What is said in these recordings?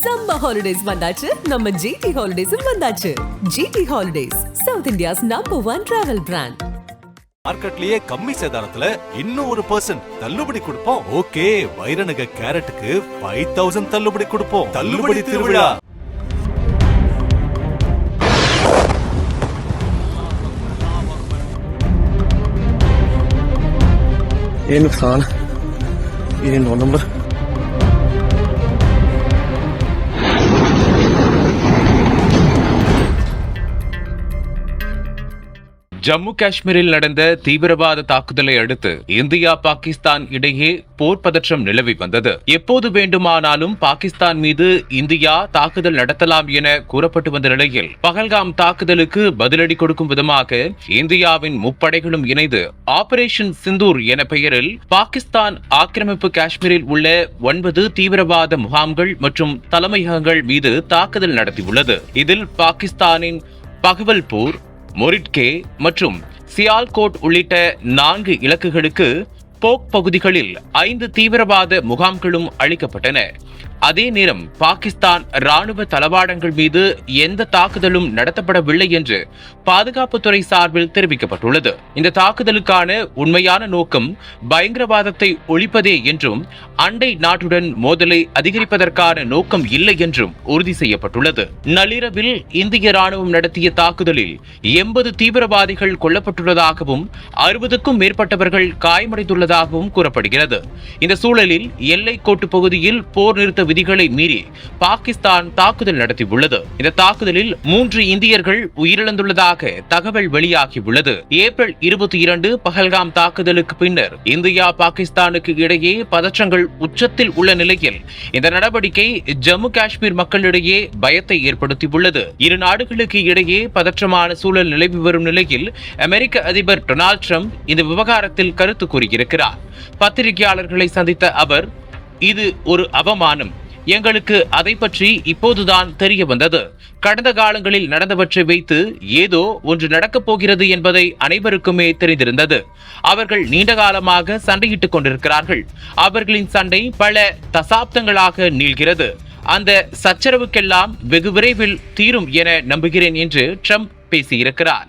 Summer holidays வந்தாச்சு, நம்ம GT ஹாலிடேஸும் வந்தாச்சு. GT holidays, South India's #1 travel brand. மார்க்கெட்லயே கம்மி சேதாரத்துல இன்னும் 1% தள்ளுபடி கொடுப்போம். ஓகே, வைரநக கேரட்டுக்கு 5000 தள்ளுபடி கொடுப்போம். தள்ளுபடி திருவிழா. ये नुकसान, ये 9 नंबर। ஜம்மு காஷ்மீரில் நடந்த தீவிரவாத தாக்குதலை அடுத்து இந்தியா பாகிஸ்தான் இடையே போர் பதற்றம் நிலவி வந்தது. எப்போது வேண்டுமானாலும் பாகிஸ்தான் மீது இந்தியா தாக்குதல் நடத்தலாம் என கூறப்பட்டு வந்த நிலையில் பகல்காம் தாக்குதலுக்கு பதிலடி கொடுக்கும் விதமாக இந்தியாவின் முப்படைகளும் இணைந்து ஆபரேஷன் சிந்தூர் என பெயரில் பாகிஸ்தான் ஆக்கிரமிப்பு காஷ்மீரில் உள்ள 9 தீவிரவாத முகாம்கள் மற்றும் தலைமையகங்கள் மீது தாக்குதல் நடத்தியுள்ளது. இதில் பாகிஸ்தானின் பகவல்பூர், மொரிட்கே மற்றும் சியால்கோட் உள்ளிட்ட 4 இலக்குகளுக்கு போக் பகுதிகளில் 5 தீவிரவாத முகாம்களும் அளிக்கப்பட்டன. அதே நேரம் பாகிஸ்தான் ராணுவ தளவாடங்கள் மீது எந்த தாக்குதலும் நடத்தப்படவில்லை என்று பாதுகாப்புத்துறை சார்பில் தெரிவிக்கப்பட்டுள்ளது. இந்த தாக்குதலுக்கான உண்மையான நோக்கம் பயங்கரவாதத்தை ஒழிப்பதே என்றும் அண்டை நாட்டுடன் மோதலை அதிகரிப்பதற்கான நோக்கம் இல்லை என்றும் உறுதி செய்யப்பட்டுள்ளது. நள்ளிரவில் இந்திய ராணுவம் நடத்திய தாக்குதலில் 80 தீவிரவாதிகள் கொல்லப்பட்டுள்ளதாகவும் 60க்கும் மேற்பட்டவர்கள் காயமடைந்துள்ளதாகவும் கூறப்படுகிறது. இந்த சூழலில் எல்லை கோட்டு பகுதியில் போர் நிறுத்த விதிகளை மீறி பாகிஸ்தான் தாக்குதல் நடத்தியுள்ளது. இந்த தாக்குதலில் 3 இந்தியர்கள் உயிரிழந்துள்ளதாக தகவல் வெளியாகியுள்ளது. ஏப்ரல் 22 பகல்காம் தாக்குதலுக்கு பின்னர் இந்தியா பாகிஸ்தானுக்கு இடையே பதற்றங்கள் உச்சத்தில் உள்ள நிலையில் இந்த நடவடிக்கை ஜம்மு காஷ்மீர் மக்களிடையே பயத்தை ஏற்படுத்தியுள்ளது. இரு நாடுகளுக்கு இடையே பதற்றமான சூழல் நிலவி வரும் நிலையில் அமெரிக்க அதிபர் டொனால்ட் ட்ரம்ப் இந்த விவகாரத்தில் கருத்து கூறியிருக்கிறார். பத்திரிகையாளர்களை சந்தித்த அவர், இது ஒரு அவமானம், எங்களுக்கு அதை பற்றி இப்போதுதான் தெரிய வந்தது. கடந்த காலங்களில் நடந்தவற்றை வைத்து ஏதோ ஒன்று நடக்கப் போகிறது என்பதை அனைவருக்குமே தெரிந்திருந்தது. அவர்கள் நீண்ட காலமாக சண்டையிட்டுக் கொண்டிருக்கிறார்கள். அவர்களின் சண்டை பல தசாப்தங்களாக நீள்கிறது. அந்த சச்சரவுக்கெல்லாம் வெகு விரைவில் தீரும் என நம்புகிறேன் என்று ட்ரம்ப் பேசியிருக்கிறார்.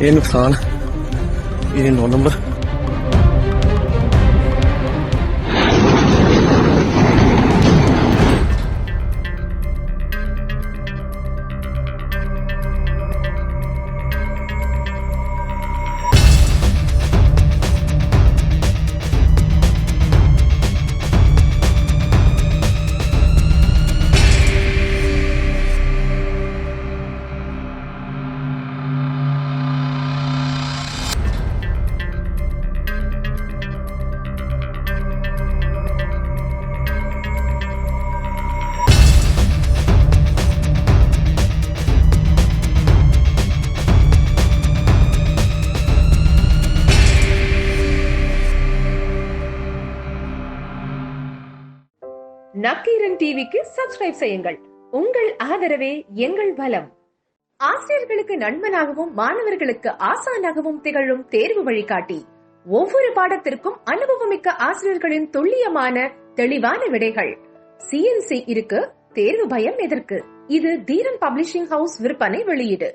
ये नुकसान, ये 9 नंबर। நக்கீரன் டிவிக்கு சப்ஸ்கிரைப் செய்யுங்கள். உங்கள் ஆதரவே எங்கள் பலம். ஆசிரியர்களுக்கு நண்பனாகவும் மாணவர்களுக்கு ஆசானாகவும் திகழும் தேர்வு வழிகாட்டி. ஒவ்வொரு பாடத்திற்கும் அனுபவமிக்க ஆசிரியர்களின் துல்லியமான தெளிவான விடைகள். CNC இருக்கு, தேர்வு பயம் எதற்கு? இது தீரன் பப்ளிஷிங் ஹவுஸ் விற்பனை வெளியீடு.